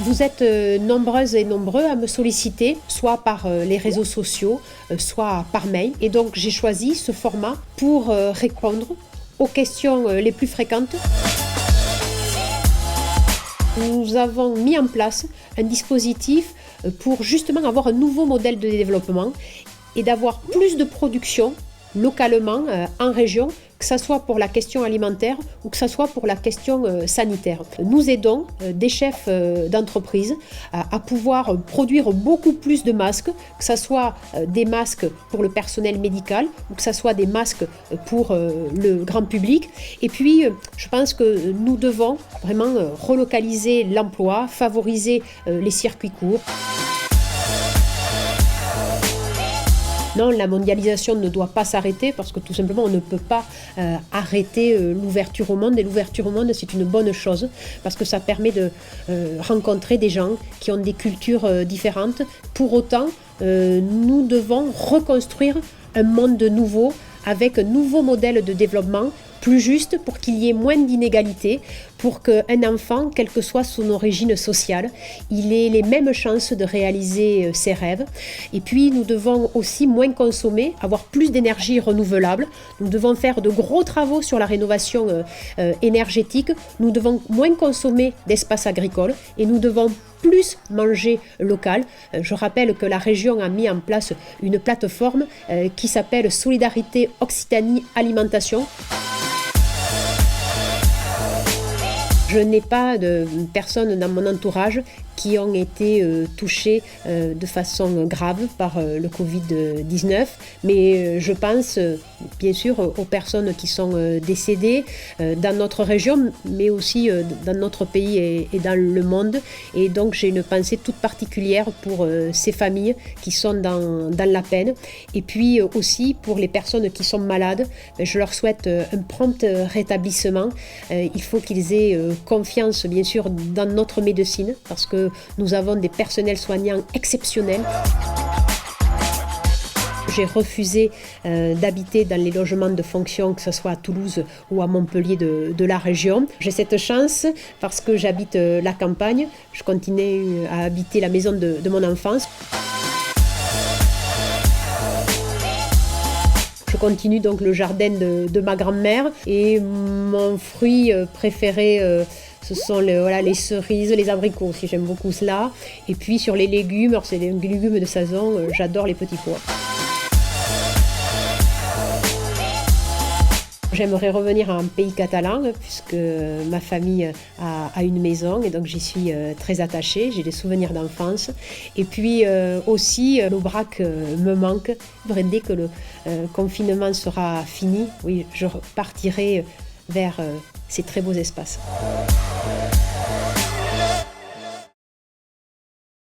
Vous êtes nombreuses et nombreux à me solliciter, soit par les réseaux sociaux, soit par mail. Et donc j'ai choisi ce format pour répondre aux questions les plus fréquentes. Nous avons mis en place un dispositif pour justement avoir un nouveau modèle de développement et d'avoir plus de production localement en région, que ce soit pour la question alimentaire ou que ce soit pour la question sanitaire. Nous aidons des chefs d'entreprise à pouvoir produire beaucoup plus de masques, que ce soit des masques pour le personnel médical ou que ce soit des masques pour le grand public. Et puis, je pense que nous devons vraiment relocaliser l'emploi, favoriser les circuits courts. Non, la mondialisation ne doit pas s'arrêter parce que tout simplement on ne peut pas arrêter l'ouverture au monde, et l'ouverture au monde c'est une bonne chose parce que ça permet de rencontrer des gens qui ont des cultures différentes. Pour autant, nous devons reconstruire un monde nouveau avec un nouveau modèle de développement plus juste pour qu'il y ait moins d'inégalités, pour qu'un enfant, quelle que soit son origine sociale, il ait les mêmes chances de réaliser ses rêves. Et puis nous devons aussi moins consommer, avoir plus d'énergie renouvelable. Nous devons faire de gros travaux sur la rénovation énergétique. Nous devons moins consommer d'espaces agricoles et nous devons plus manger local. Je rappelle que la région a mis en place une plateforme qui s'appelle Solidarité Occitanie Alimentation. Je n'ai pas de personnes dans mon entourage qui ont été touchées de façon grave par le Covid-19, mais je pense bien sûr aux personnes qui sont décédées dans notre région, mais aussi dans notre pays et dans le monde. Et donc j'ai une pensée toute particulière pour ces familles qui sont dans la peine. Et puis aussi pour les personnes qui sont malades, je leur souhaite un prompt rétablissement. Il faut qu'ils aient confiance bien sûr dans notre médecine parce que nous avons des personnels soignants exceptionnels. J'ai refusé d'habiter dans les logements de fonction, que ce soit à Toulouse ou à Montpellier de la région. J'ai cette chance parce que j'habite la campagne. Je continue à habiter la maison de mon enfance. Je continue donc le jardin de ma grand-mère et mon fruit préféré ce sont les cerises, les abricots aussi, j'aime beaucoup cela. Et puis sur les légumes, alors c'est des légumes de saison, j'adore les petits pois. J'aimerais revenir en pays catalan puisque ma famille a une maison et donc j'y suis très attachée, j'ai des souvenirs d'enfance. Et puis aussi l'Aubrac me manque. Dès que le confinement sera fini, oui, je partirai vers ces très beaux espaces.